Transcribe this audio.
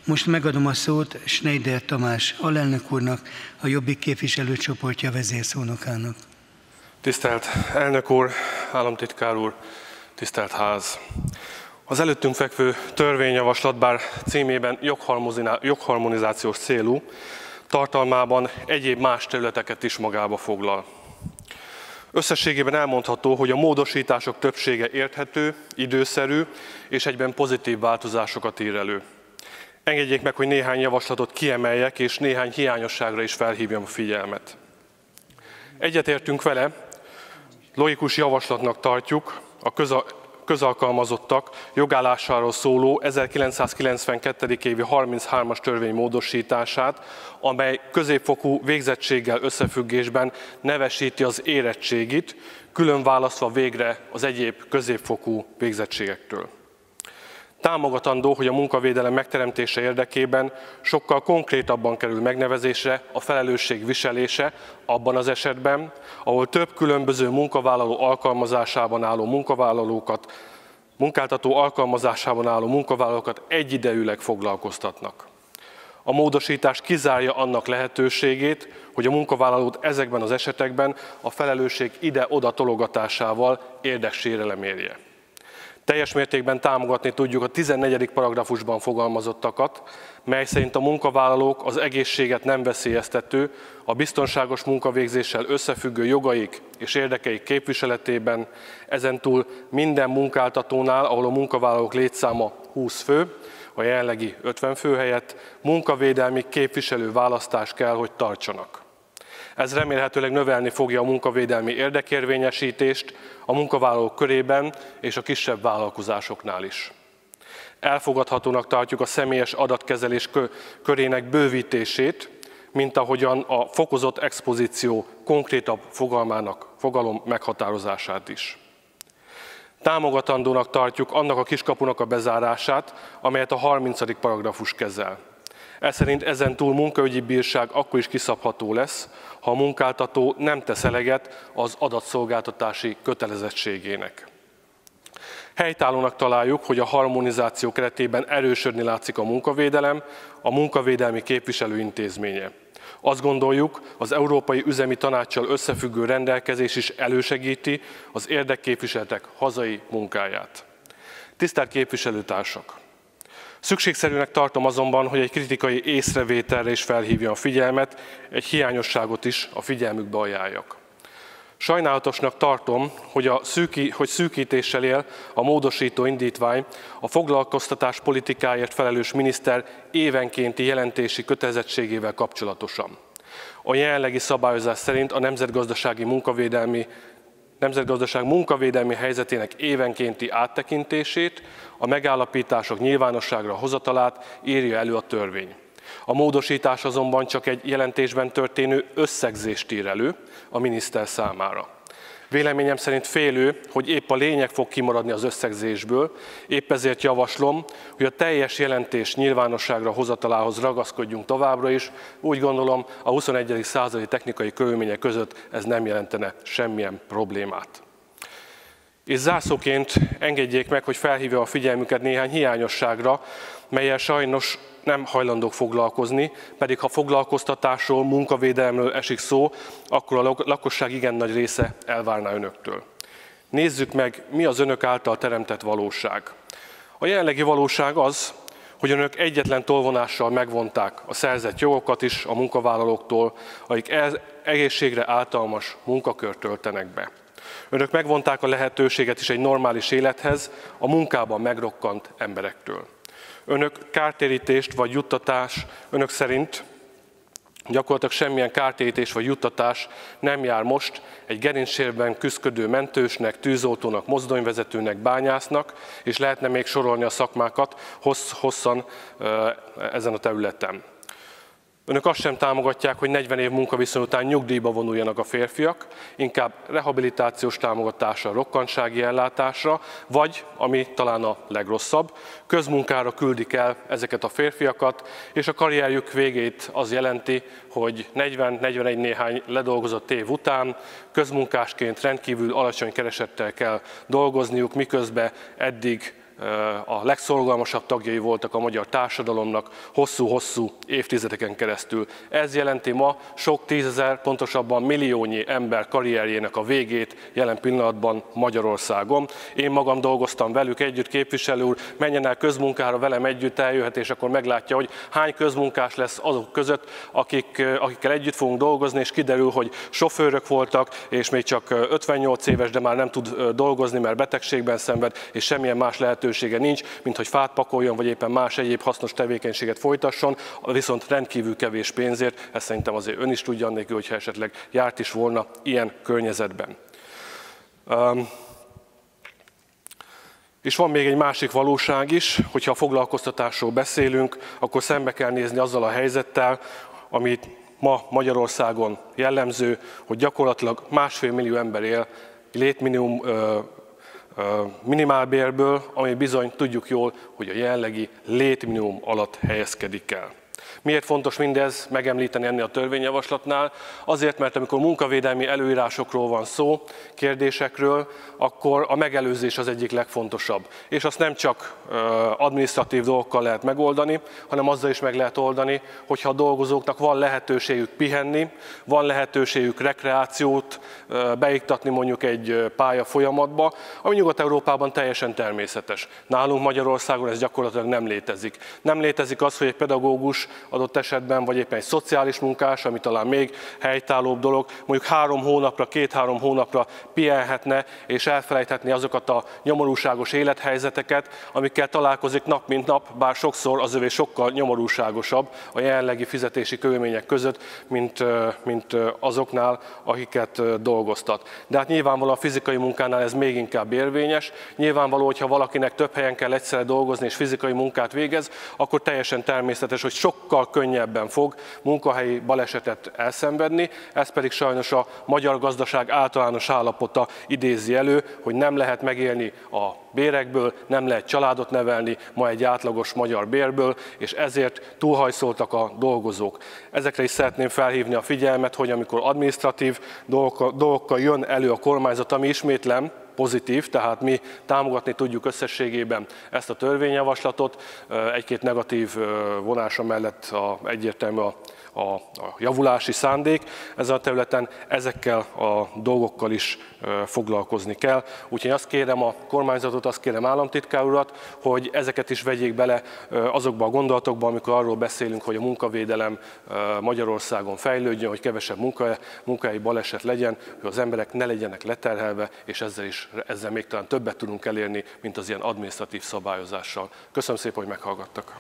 Most megadom a szót Schneider Tamás alelnök úrnak, a Jobbik képviselőcsoportja vezérszónokának. Tisztelt elnök úr, államtitkár úr, tisztelt ház! Az előttünk fekvő törvényjavaslat, bár címében jogharmonizációs célú, tartalmában egyéb más területeket is magába foglal. Összességében elmondható, hogy a módosítások többsége érthető, időszerű és egyben pozitív változásokat ír elő. Engedjék meg, hogy néhány javaslatot kiemeljek, és néhány hiányosságra is felhívjam a figyelmet. Egyetértünk vele, logikus javaslatnak tartjuk a közalkalmazottak jogállásáról szóló 1992. évi 33-as törvény módosítását, amely középfokú végzettséggel összefüggésben nevesíti az érettségit, külön választva végre az egyéb középfokú végzettségektől. Támogatandó, hogy a munkavédelem megteremtése érdekében sokkal konkrétabban kerül megnevezésre a felelősség viselése abban az esetben, ahol több különböző munkavállaló alkalmazásában álló munkáltató alkalmazásában álló munkavállalókat egyidejűleg foglalkoztatnak. A módosítás kizárja annak lehetőségét, hogy a munkavállalót ezekben az esetekben a felelősség ide-oda tologatásával érdeksérelem érje. Teljes mértékben támogatni tudjuk a 14. paragrafusban fogalmazottakat, mely szerint a munkavállalók az egészséget nem veszélyeztető, a biztonságos munkavégzéssel összefüggő jogaik és érdekeik képviseletében, ezentúl minden munkáltatónál, ahol a munkavállalók létszáma 20 fő, a jelenlegi 50 fő helyett munkavédelmi képviselő választást kell, hogy tartsanak. Ez remélhetőleg növelni fogja a munkavédelmi érdekérvényesítést a munkavállalók körében és a kisebb vállalkozásoknál is. Elfogadhatónak tartjuk a személyes adatkezelés körének bővítését, mint ahogyan a fokozott expozíció konkrétabb fogalom meghatározását is. Támogatandónak tartjuk annak a kiskapunak a bezárását, amelyet a 30. paragrafus kezel. Ez szerint ezentúl munkaügyi bírság akkor is kiszabható lesz, ha a munkáltató nem tesz eleget az adatszolgáltatási kötelezettségének. Helytállónak találjuk, hogy a harmonizáció keretében erősödni látszik a munkavédelem, a munkavédelmi képviselő intézménye. Azt gondoljuk, az Európai Üzemi Tanáccsal összefüggő rendelkezés is elősegíti az érdekképviseletek hazai munkáját. Tisztelt képviselőtársak! Szükségszerűnek tartom azonban, hogy egy kritikai észrevételre is felhívjam a figyelmet, egy hiányosságot is a figyelmükbe ajánljak. Sajnálatosnak tartom, hogy szűkítéssel él a módosító indítvány a foglalkoztatás politikáért felelős miniszter évenkénti jelentési kötelezettségével kapcsolatosan. A jelenlegi szabályozás szerint a nemzetgazdaság munkavédelmi helyzetének évenkénti áttekintését, a megállapítások nyilvánosságra hozatalát írja elő a törvény. A módosítás azonban csak egy jelentésben történő összegzést ír elő a miniszter számára. Véleményem szerint félő, hogy épp a lényeg fog kimaradni az összegzésből, épp ezért javaslom, hogy a teljes jelentés nyilvánosságra hozatalához ragaszkodjunk továbbra is. Úgy gondolom, a 21. századi technikai körülmények között ez nem jelentene semmilyen problémát. És zárszóként engedjék meg, hogy felhívja a figyelmüket néhány hiányosságra, mellyel sajnos nem hajlandók foglalkozni, pedig ha foglalkoztatásról, munkavédelemről esik szó, akkor a lakosság igen nagy része elvárná önöktől. Nézzük meg, mi az önök által teremtett valóság. A jelenlegi valóság az, hogy önök egyetlen tolvonással megvonták a szerzett jogokat is a munkavállalóktól, akik egészségre ártalmas munkakört töltenek be. Önök megvonták a lehetőséget is egy normális élethez a munkában megrokkant emberektől. Önök kártérítést vagy juttatás, önök szerint gyakorlatilag semmilyen kártérítés vagy juttatás nem jár most egy gerincsérben küszködő mentősnek, tűzoltónak, mozdonyvezetőnek, bányásznak, és lehetne még sorolni a szakmákat hosszan ezen a területen. Önök azt sem támogatják, hogy 40 év munkaviszony után nyugdíjba vonuljanak a férfiak, inkább rehabilitációs támogatásra, rokkantsági ellátásra, vagy, ami talán a legrosszabb, közmunkára küldik el ezeket a férfiakat, és a karrierjük végét az jelenti, hogy 40-41 néhány ledolgozott év után közmunkásként rendkívül alacsony keresettel kell dolgozniuk, miközben eddig a legszorgalmasabb tagjai voltak a magyar társadalomnak hosszú-hosszú évtizedeken keresztül. Ez jelenti ma sok tízezer, pontosabban milliónyi ember karrierjének a végét jelen pillanatban Magyarországon. Én magam dolgoztam velük együtt, képviselő úr, menjen el közmunkára velem együtt, eljöhet, és akkor meglátja, hogy hány közmunkás lesz azok között, akikkel együtt fogunk dolgozni, és kiderül, hogy sofőrök voltak, és még csak 58 éves, de már nem tud dolgozni, mert betegségben szenved, és semmilyen más lehetősége nincs, mint hogy fát pakoljon, vagy éppen más egyéb hasznos tevékenységet folytasson, viszont rendkívül kevés pénzért. Ezt szerintem azért ön is tudja, annélkül, hogyha esetleg járt is volna ilyen környezetben. És van még egy másik valóság is, hogyha a foglalkoztatásról beszélünk, akkor szembe kell nézni azzal a helyzettel, amit ma Magyarországon jellemző, hogy gyakorlatilag 1,5 millió ember él létminimum minimálbérből, ami bizony tudjuk jól, hogy a jelenlegi létminimum alatt helyezkedik el. Miért fontos mindez megemlíteni ennél a törvényjavaslatnál? Azért, mert amikor munkavédelmi előírásokról van szó, kérdésekről, akkor a megelőzés az egyik legfontosabb. És azt nem csak adminisztratív dolgokkal lehet megoldani, hanem azzal is meg lehet oldani, hogyha a dolgozóknak van lehetőségük pihenni, van lehetőségük rekreációt beiktatni mondjuk egy pálya folyamatba, ami Nyugat-Európában teljesen természetes. Nálunk Magyarországon ez gyakorlatilag nem létezik. Nem létezik az, hogy egy pedagógus adott esetben, vagy éppen egy szociális munkás, ami talán még helytállóbb dolog, mondjuk 2-3 hónapra pihenhetne, és elfelejthetné azokat a nyomorúságos élethelyzeteket, amikkel találkozik nap mint nap, bár sokszor az övé sokkal nyomorúságosabb a jelenlegi fizetési körülmények között, mint azoknál, akiket dolgoztat. De hát nyilvánvalóan a fizikai munkánál ez még inkább érvényes. Nyilvánvaló, hogyha valakinek több helyen kell egyszerre dolgozni és fizikai munkát végez, akkor teljesen természetes, hogy sokkal könnyebben fog munkahelyi balesetet elszenvedni, ez pedig sajnos a magyar gazdaság általános állapota idézi elő, hogy nem lehet megélni a bérekből, nem lehet családot nevelni ma egy átlagos magyar bérből, és ezért túlhajszoltak a dolgozók. Ezekre is szeretném felhívni a figyelmet, hogy amikor adminisztratív dolgokkal jön elő a kormányzat, ami ismétlem, pozitív, tehát mi támogatni tudjuk összességében ezt a törvényjavaslatot, egy-két negatív vonása mellett egyértelmű a javulási szándék ezen a területen, ezekkel a dolgokkal is foglalkozni kell. Úgyhogy azt kérem a kormányzatot, azt kérem államtitkár urat, hogy ezeket is vegyék bele azokba a gondolatokba, amikor arról beszélünk, hogy a munkavédelem Magyarországon fejlődjön, hogy kevesebb munkahelyi baleset legyen, hogy az emberek ne legyenek leterhelve, és ezzel még talán többet tudunk elérni, mint az ilyen adminisztratív szabályozással. Köszönöm szépen, hogy meghallgattak.